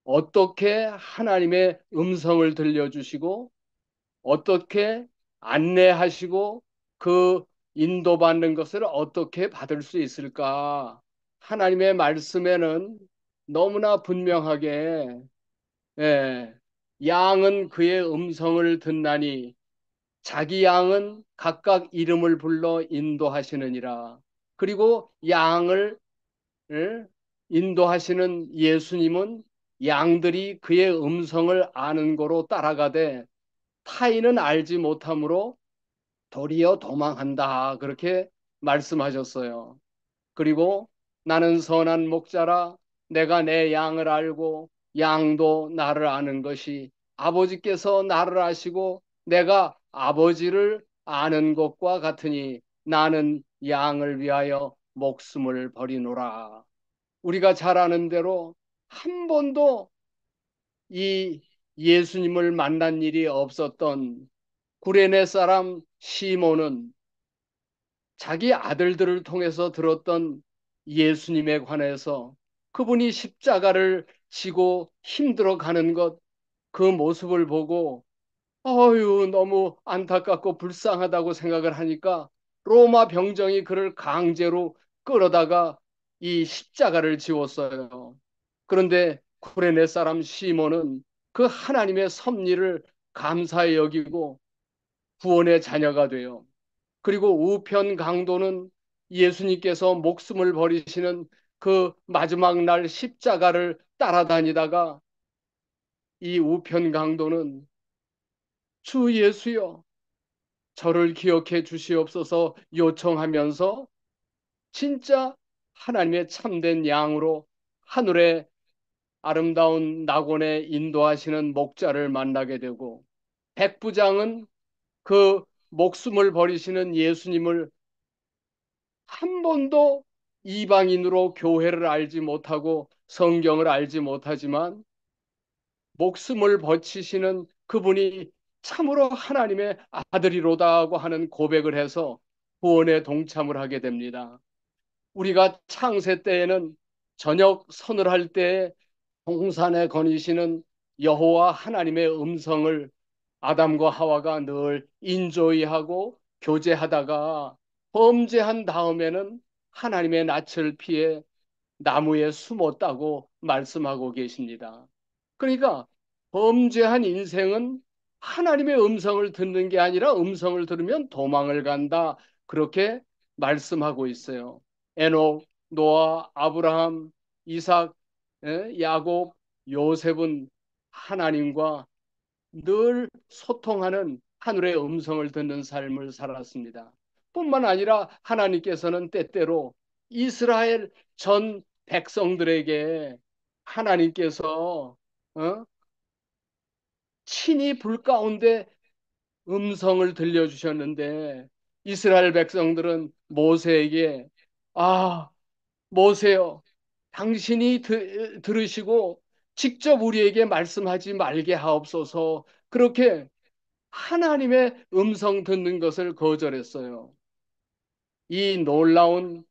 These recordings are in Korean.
어떻게 하나님의 음성을 들려주시고 어떻게 안내하시고 그 인도받는 것을 어떻게 받을 수 있을까? 하나님의 말씀에는 너무나 분명하게 예, 양은 그의 음성을 듣나니 자기 양은 각각 이름을 불러 인도하시느니라. 그리고 양을 예, 인도하시는 예수님은 양들이 그의 음성을 아는 거로 따라가되 타인은 알지 못하므로 도리어 도망한다. 그렇게 말씀하셨어요. 그리고 나는 선한 목자라 내가 내 양을 알고 양도 나를 아는 것이 아버지께서 나를 아시고 내가 아버지를 아는 것과 같으니 나는 양을 위하여 목숨을 버리노라. 우리가 잘 아는 대로 한 번도 이 예수님을 만난 일이 없었던 구레네 사람 시몬은 자기 아들들을 통해서 들었던 예수님에 관해서 그분이 십자가를 지고 힘들어 가는 것, 그 모습을 보고 어휴, 너무 안타깝고 불쌍하다고 생각을 하니까 로마 병정이 그를 강제로 끌어다가 이 십자가를 지웠어요. 그런데 쿠레네 사람 시몬은 그 하나님의 섭리를 감사히 여기고 구원의 자녀가 돼요. 그리고 우편 강도는 예수님께서 목숨을 버리시는 그 마지막 날 십자가를 따라다니다가 이 우편 강도는 주 예수여 저를 기억해 주시옵소서 요청하면서 진짜 하나님의 참된 양으로 하늘의 아름다운 낙원에 인도하시는 목자를 만나게 되고 백부장은 그 목숨을 버리시는 예수님을 한 번도 이방인으로 교회를 알지 못하고 성경을 알지 못하지만 목숨을 바치시는 그분이 참으로 하나님의 아들이로다고 하는 고백을 해서 구원에 동참을 하게 됩니다. 우리가 창세 때에는 저녁 선을 할 때 동산에 거니시는 여호와 하나님의 음성을 아담과 하와가 늘 인조이하고 교제하다가 범죄한 다음에는 하나님의 낯을 피해 나무에 숨었다고 말씀하고 계십니다. 그러니까 범죄한 인생은 하나님의 음성을 듣는 게 아니라 음성을 들으면 도망을 간다. 그렇게 말씀하고 있어요. 에녹, 노아, 아브라함, 이삭, 야곱, 요셉은 하나님과 늘 소통하는 하늘의 음성을 듣는 삶을 살았습니다. 뿐만 아니라 하나님께서는 때때로 이스라엘 전 백성들에게 하나님께서 어? 친히 불 가운데 음성을 들려주셨는데 이스라엘 백성들은 모세에게 아, 모세여 당신이 들으시고 직접 우리에게 말씀하지 말게 하옵소서 그렇게 하나님의 음성 듣는 것을 거절했어요. 이 놀라운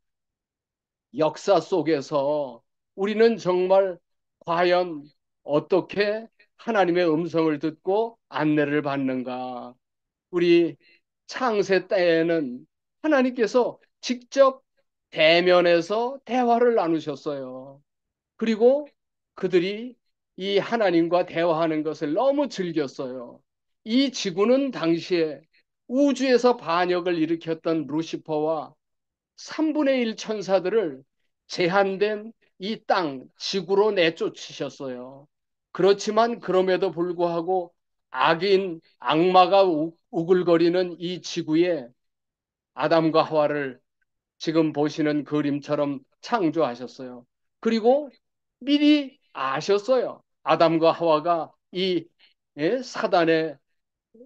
역사 속에서 우리는 정말 과연 어떻게 하나님의 음성을 듣고 안내를 받는가? 우리 창세 때에는 하나님께서 직접 대면해서 대화를 나누셨어요. 그리고 그들이 이 하나님과 대화하는 것을 너무 즐겼어요. 이 지구는 당시에 우주에서 반역을 일으켰던 루시퍼와 3분의 1 천사들을 제한된 이 땅, 지구로 내쫓으셨어요. 그렇지만 그럼에도 불구하고 악인, 악마가 우글거리는 이 지구에 아담과 하와를 지금 보시는 그림처럼 창조하셨어요. 그리고 미리 아셨어요. 아담과 하와가 이 사단의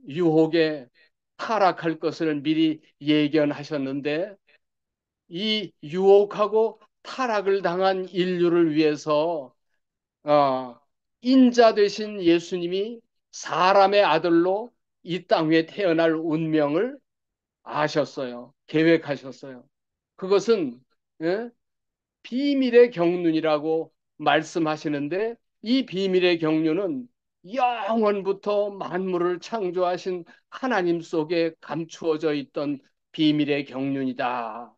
유혹에 타락할 것을 미리 예견하셨는데 이 유혹하고 타락을 당한 인류를 위해서 어, 인자 되신 예수님이 사람의 아들로 이 땅에 태어날 운명을 아셨어요. 계획하셨어요. 그것은 예? 비밀의 경륜이라고 말씀하시는데 이 비밀의 경륜은 영원부터 만물을 창조하신 하나님 속에 감추어져 있던 비밀의 경륜이다.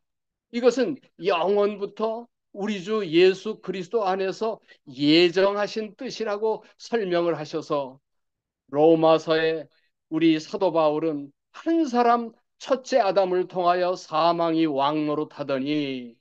이것은 영원부터 우리 주 예수 그리스도 안에서 예정하신 뜻이라고 설명을 하셔서 로마서에 우리 사도 바울은 한 사람 첫째 아담을 통하여 사망이 왕노릇하더니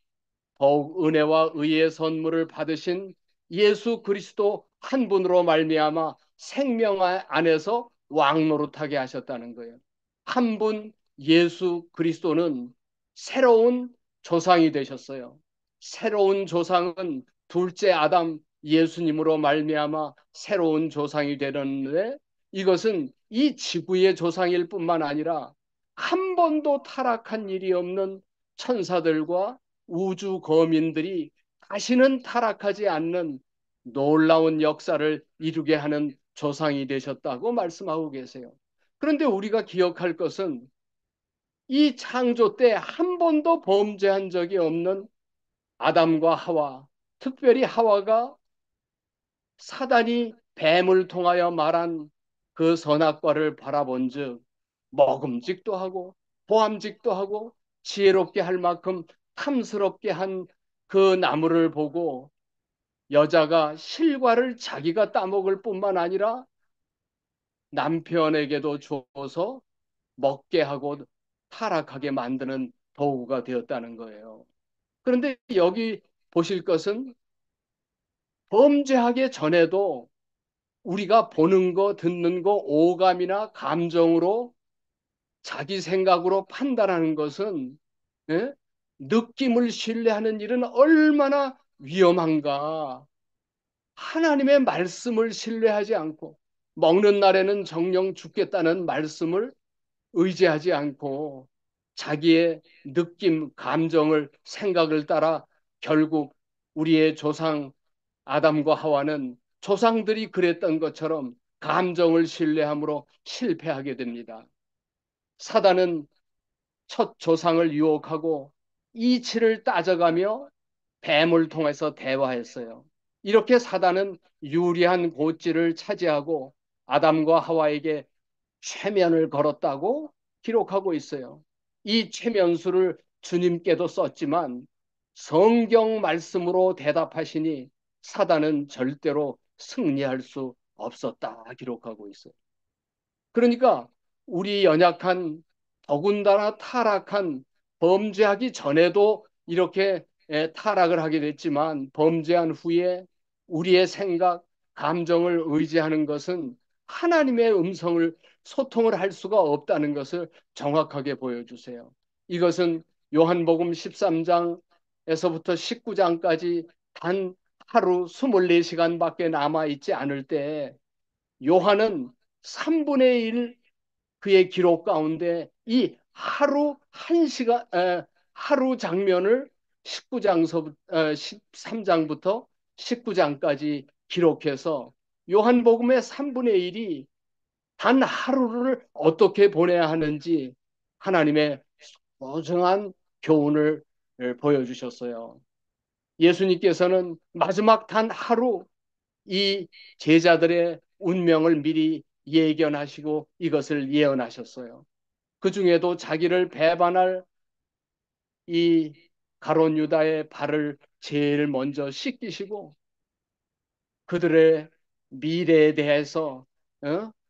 더욱 은혜와 의의 선물을 받으신 예수 그리스도 한 분으로 말미암아 생명 안에서 왕노릇하게 하셨다는 거예요. 한 분 예수 그리스도는 새로운 조상이 되셨어요. 새로운 조상은 둘째 아담 예수님으로 말미암아 새로운 조상이 되는데 이것은 이 지구의 조상일 뿐만 아니라 한 번도 타락한 일이 없는 천사들과 우주 거민들이 다시는 타락하지 않는 놀라운 역사를 이루게 하는 조상이 되셨다고 말씀하고 계세요. 그런데 우리가 기억할 것은 이 창조 때 한 번도 범죄한 적이 없는 아담과 하와, 특별히 하와가 사단이 뱀을 통하여 말한 그 선악과를 바라본즉 먹음직도 하고 보암직도 하고 지혜롭게 할 만큼 탐스럽게 한 그 나무를 보고 여자가 실과를 자기가 따먹을 뿐만 아니라 남편에게도 줘서 먹게 하고 타락하게 만드는 도구가 되었다는 거예요. 그런데 여기 보실 것은 범죄하기 전에도 우리가 보는 거, 듣는 거, 오감이나 감정으로 자기 생각으로 판단하는 것은 예? 느낌을 신뢰하는 일은 얼마나 위험한가. 하나님의 말씀을 신뢰하지 않고 먹는 날에는 정령 죽겠다는 말씀을 의지하지 않고 자기의 느낌, 감정을, 생각을 따라 결국 우리의 조상 아담과 하와는 조상들이 그랬던 것처럼 감정을 신뢰함으로 실패하게 됩니다. 사단은 첫 조상을 유혹하고 이치를 따져가며 뱀을 통해서 대화했어요. 이렇게 사단은 유리한 고지를 차지하고 아담과 하와에게 최면을 걸었다고 기록하고 있어요. 이 최면수를 주님께도 썼지만 성경 말씀으로 대답하시니 사단은 절대로 승리할 수 없었다 기록하고 있어요. 그러니까 우리 연약한 더군다나 타락한 범죄하기 전에도 이렇게 타락을 하게 됐지만 범죄한 후에 우리의 생각, 감정을 의지하는 것은 하나님의 음성을 소통을 할 수가 없다는 것을 정확하게 보여주세요. 이것은 요한복음 13장에서부터 19장까지 단 하루 24시간밖에 남아있지 않을 때 요한은 3분의 1 그의 기록 가운데 이 하루 한 시간 하루 장면을 19장서부터 13장부터 19장까지 기록해서 요한복음의 3분의 1이 단 하루를 어떻게 보내야 하는지 하나님의 소중한 교훈을 보여주셨어요. 예수님께서는 마지막 단 하루 이 제자들의 운명을 미리 예견하시고 이것을 예언하셨어요. 그 중에도 자기를 배반할 이 가룟 유다의 발을 제일 먼저 씻기시고 그들의 미래에 대해서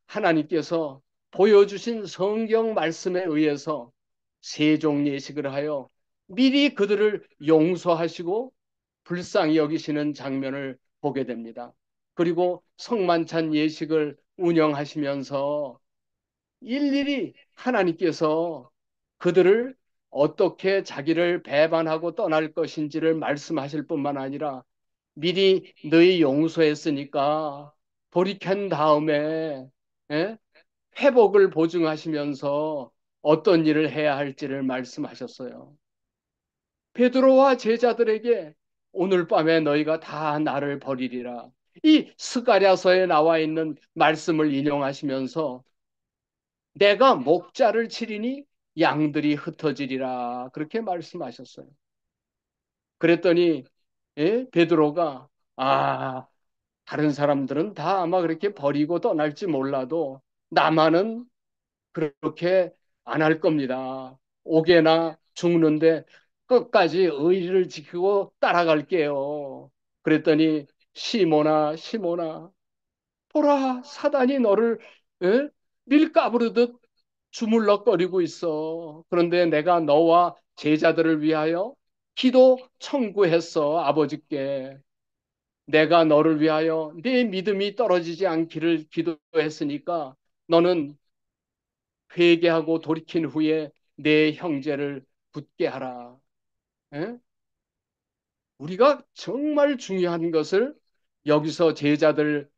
하나님께서 보여주신 성경 말씀에 의해서 세종 예식을 하여 미리 그들을 용서하시고 불쌍히 여기시는 장면을 보게 됩니다. 그리고 성만찬 예식을 운영하시면서 일일이 하나님께서 그들을 어떻게 자기를 배반하고 떠날 것인지를 말씀하실 뿐만 아니라 미리 너희 용서했으니까 돌이킨 다음에 예? 회복을 보증하시면서 어떤 일을 해야 할지를 말씀하셨어요. 베드로와 제자들에게 오늘 밤에 너희가 다 나를 버리리라. 이 스가랴서에 나와 있는 말씀을 인용하시면서 내가 목자를 치리니 양들이 흩어지리라. 그렇게 말씀하셨어요. 그랬더니 베드로가 아 다른 사람들은 다 아마 그렇게 버리고 떠날지 몰라도 나만은 그렇게 안 할 겁니다. 옥에나 죽는데 끝까지 의리를 지키고 따라갈게요. 그랬더니 시몬아, 시몬아, 보라, 사단이 너를 에? 밀가부르듯 주물럭거리고 있어. 그런데 내가 너와 제자들을 위하여 기도 청구했어, 아버지께. 내가 너를 위하여 네 믿음이 떨어지지 않기를 기도했으니까 너는 회개하고 돌이킨 후에 내 형제를 붙게 하라. 에? 우리가 정말 중요한 것을 여기서 제자들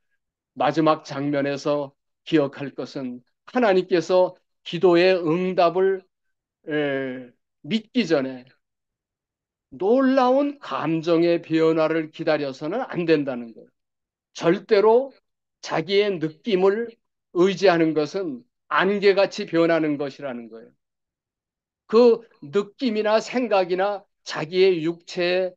마지막 장면에서 기억할 것은 하나님께서 기도의 응답을 믿기 전에 놀라운 감정의 변화를 기다려서는 안 된다는 거예요. 절대로 자기의 느낌을 의지하는 것은 안개같이 변하는 것이라는 거예요. 그 느낌이나 생각이나 자기의 육체에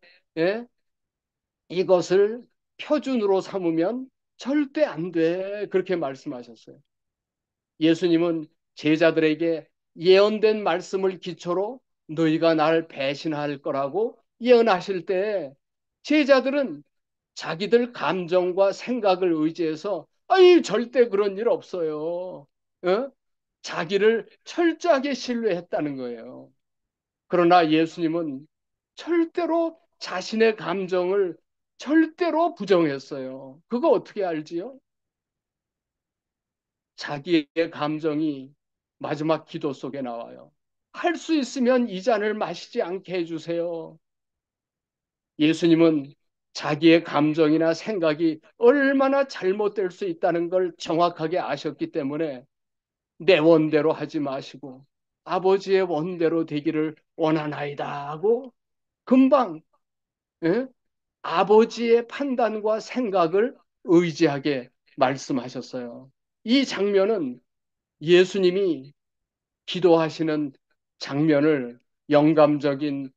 이것을 표준으로 삼으면 절대 안 돼. 그렇게 말씀하셨어요. 예수님은 제자들에게 예언된 말씀을 기초로 너희가 날 배신할 거라고 예언하실 때 제자들은 자기들 감정과 생각을 의지해서 아니 절대 그런 일 없어요. 어? 자기를 철저하게 신뢰했다는 거예요. 그러나 예수님은 절대로 자신의 감정을 절대로 부정했어요. 그거 어떻게 알지요? 자기의 감정이 마지막 기도 속에 나와요. 할 수 있으면 이 잔을 마시지 않게 해주세요. 예수님은 자기의 감정이나 생각이 얼마나 잘못될 수 있다는 걸 정확하게 아셨기 때문에 내 원대로 하지 마시고 아버지의 원대로 되기를 원하나이다 하고 금방 예? 아버지의 판단과 생각을 의지하게 말씀하셨어요. 이 장면은 예수님이 기도하시는 장면을 영감적인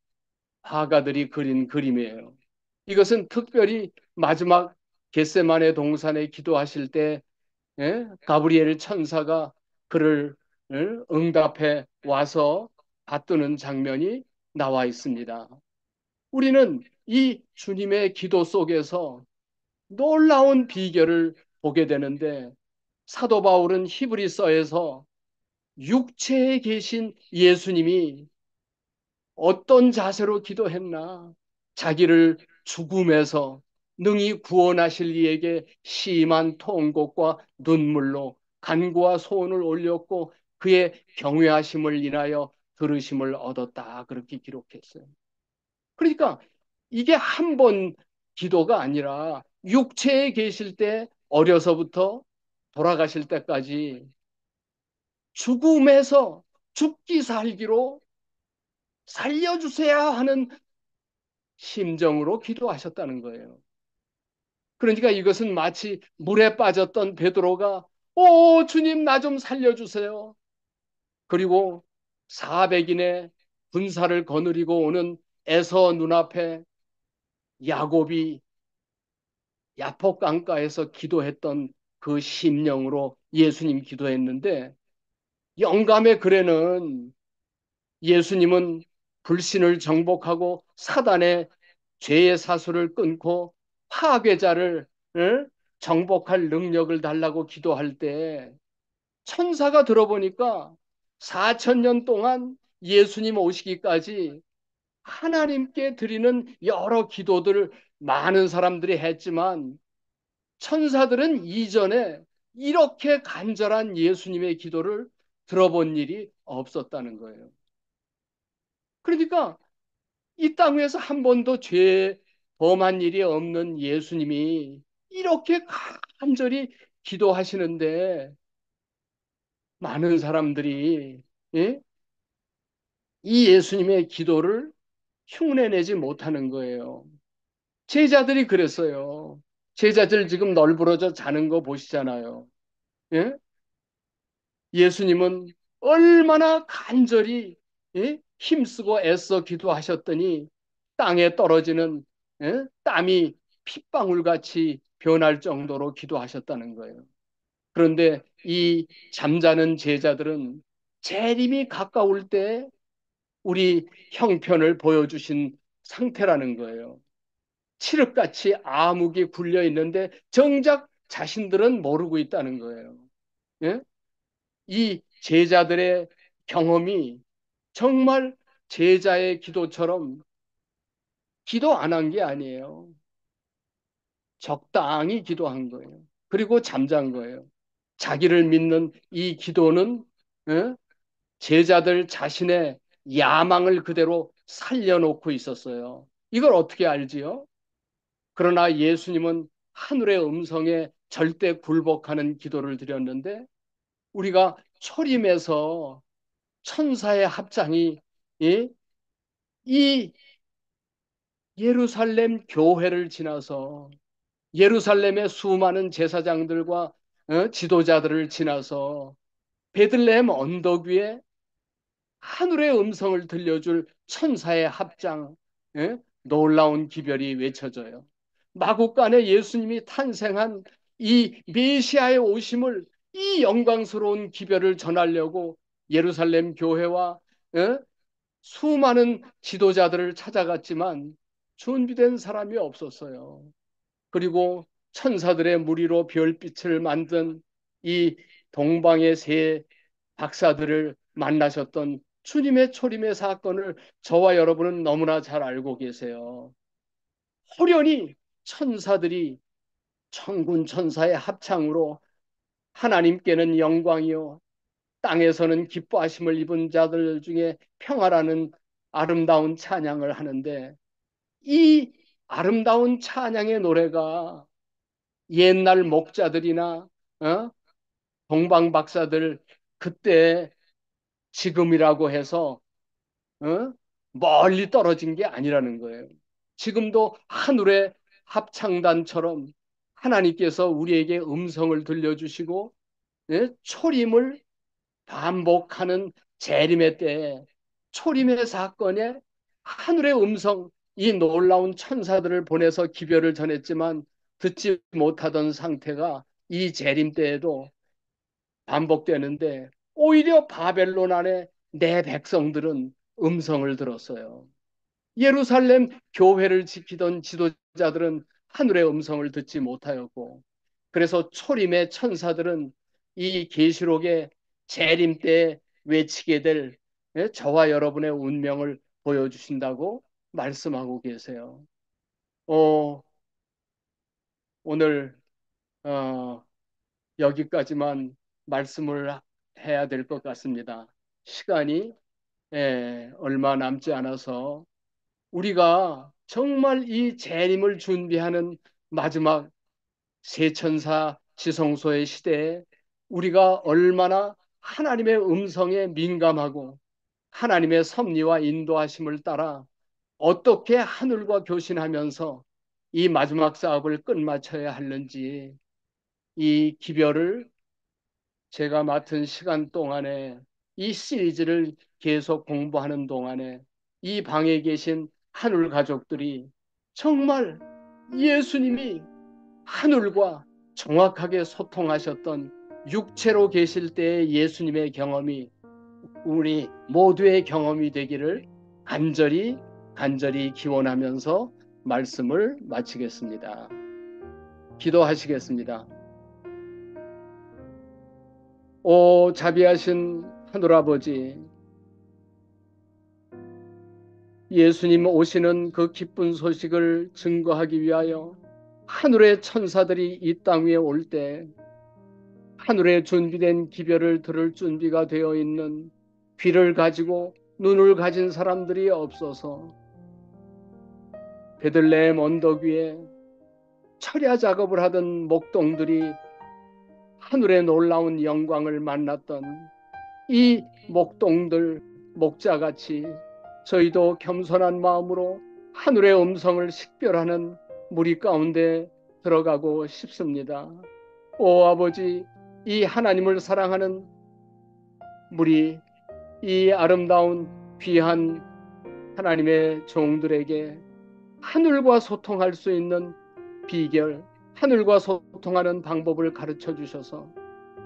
화가들이 그린 그림이에요. 이것은 특별히 마지막 겟세마네 동산에 기도하실 때 가브리엘 천사가 그를 응답해 와서 받드는 장면이 나와 있습니다. 우리는 이 주님의 기도 속에서 놀라운 비결을 보게 되는데 사도 바울은 히브리서에서 육체에 계신 예수님이 어떤 자세로 기도했나? 자기를 죽음에서 능히 구원하실 이에게 심한 통곡과 눈물로 간구와 소원을 올렸고 그의 경외하심을 인하여 들으심을 얻었다. 그렇게 기록했어요. 그러니까 이게 한 번 기도가 아니라 육체에 계실 때 어려서부터 돌아가실 때까지 죽음에서 죽기 살기로 살려주세요 하는 심정으로 기도하셨다는 거예요. 그러니까 이것은 마치 물에 빠졌던 베드로가 오 주님 나 좀 살려주세요. 그리고 400인의 군사를 거느리고 오는 에서 눈앞에 야곱이 야복 강가에서 기도했던 그 심령으로 예수님 기도했는데 영감의 글에는 예수님은 불신을 정복하고 사단의 죄의 사슬을 끊고 파괴자를 정복할 능력을 달라고 기도할 때 천사가 들어보니까 4천 년 동안 예수님 오시기까지 하나님께 드리는 여러 기도들을 많은 사람들이 했지만 천사들은 이전에 이렇게 간절한 예수님의 기도를 들어본 일이 없었다는 거예요. 그러니까 이 땅 위에서 한 번도 죄 범한 일이 없는 예수님이 이렇게 간절히 기도하시는데 많은 사람들이 예? 이 예수님의 기도를 흉내내지 못하는 거예요. 제자들이 그랬어요. 제자들 지금 널브러져 자는 거 보시잖아요. 예? 예수님은 얼마나 간절히 힘쓰고 애써 기도하셨더니 땅에 떨어지는 땀이 핏방울같이 변할 정도로 기도하셨다는 거예요. 그런데 이 잠자는 제자들은 재림이 가까울 때 우리 형편을 보여주신 상태라는 거예요. 칠흑같이 암흑이 굴려 있는데 정작 자신들은 모르고 있다는 거예요. 예? 이 제자들의 경험이 정말 제자의 기도처럼 기도 안 한 게 아니에요. 적당히 기도한 거예요. 그리고 잠잔 거예요. 자기를 믿는 이 기도는 제자들 자신의 야망을 그대로 살려놓고 있었어요. 이걸 어떻게 알지요? 그러나 예수님은 하늘의 음성에 절대 굴복하는 기도를 드렸는데 우리가 초림에서 천사의 합장이 이 예루살렘 교회를 지나서 예루살렘의 수많은 제사장들과 지도자들을 지나서 베들레헴 언덕 위에 하늘의 음성을 들려줄 천사의 합장, 놀라운 기별이 외쳐져요. 마국간에 예수님이 탄생한 이 메시아의 오심을 이 영광스러운 기별을 전하려고 예루살렘 교회와 수많은 지도자들을 찾아갔지만 준비된 사람이 없었어요. 그리고 천사들의 무리로 별빛을 만든 이 동방의 세 박사들을 만나셨던 주님의 초림의 사건을 저와 여러분은 너무나 잘 알고 계세요. 호련히 천사들이 천군 천사의 합창으로 하나님께는 영광이요 땅에서는 기뻐하심을 입은 자들 중에 평화라는 아름다운 찬양을 하는데 이 아름다운 찬양의 노래가 옛날 목자들이나 동방 박사들 그때 지금이라고 해서 어? 멀리 떨어진 게 아니라는 거예요. 지금도 하늘의 합창단처럼 하나님께서 우리에게 음성을 들려주시고 초림을 반복하는 재림의 때에 초림의 사건에 하늘의 음성 이 놀라운 천사들을 보내서 기별을 전했지만 듣지 못하던 상태가 이 재림 때에도 반복되는데 오히려 바벨론 안에 내 백성들은 음성을 들었어요. 예루살렘 교회를 지키던 지도자들은 하늘의 음성을 듣지 못하였고 그래서 초림의 천사들은 이 계시록의 재림 때 외치게 될 저와 여러분의 운명을 보여주신다고 말씀하고 계세요. 어, 오늘 어, 여기까지만 말씀을 해야 될 것 같습니다. 시간이 얼마 남지 않아서 우리가 정말 이 재림을 준비하는 마지막 세천사 지성소의 시대에 우리가 얼마나 하나님의 음성에 민감하고 하나님의 섭리와 인도하심을 따라 어떻게 하늘과 교신하면서 이 마지막 사업을 끝마쳐야 하는지 이 기별을 제가 맡은 시간 동안에 이 시리즈를 계속 공부하는 동안에 이 방에 계신 하늘 가족들이 정말 예수님이 하늘과 정확하게 소통하셨던 육체로 계실 때의 예수님의 경험이 우리 모두의 경험이 되기를 간절히 기원하면서 말씀을 마치겠습니다. 기도하시겠습니다. 오 자비하신 하늘아버지, 예수님 오시는 그 기쁜 소식을 증거하기 위하여 하늘의 천사들이 이 땅 위에 올 때 하늘에 준비된 기별을 들을 준비가 되어 있는 귀를 가지고 눈을 가진 사람들이 없어서 베들레헴 언덕 위에 철야 작업을 하던 목동들이 하늘의 놀라운 영광을 만났던 이 목동들 목자같이 저희도 겸손한 마음으로 하늘의 음성을 식별하는 무리 가운데 들어가고 싶습니다. 오 아버지, 이 하나님을 사랑하는 무리, 이 아름다운 귀한 하나님의 종들에게 하늘과 소통할 수 있는 비결, 하늘과 소통하는 방법을 가르쳐 주셔서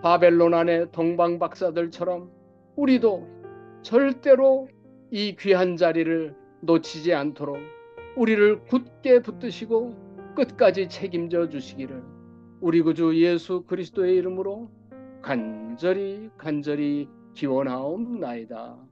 바벨론 안의 동방 박사들처럼 우리도 절대로 이 귀한 자리를 놓치지 않도록 우리를 굳게 붙드시고 끝까지 책임져 주시기를 우리 구주 예수 그리스도의 이름으로 간절히 기원하옵나이다.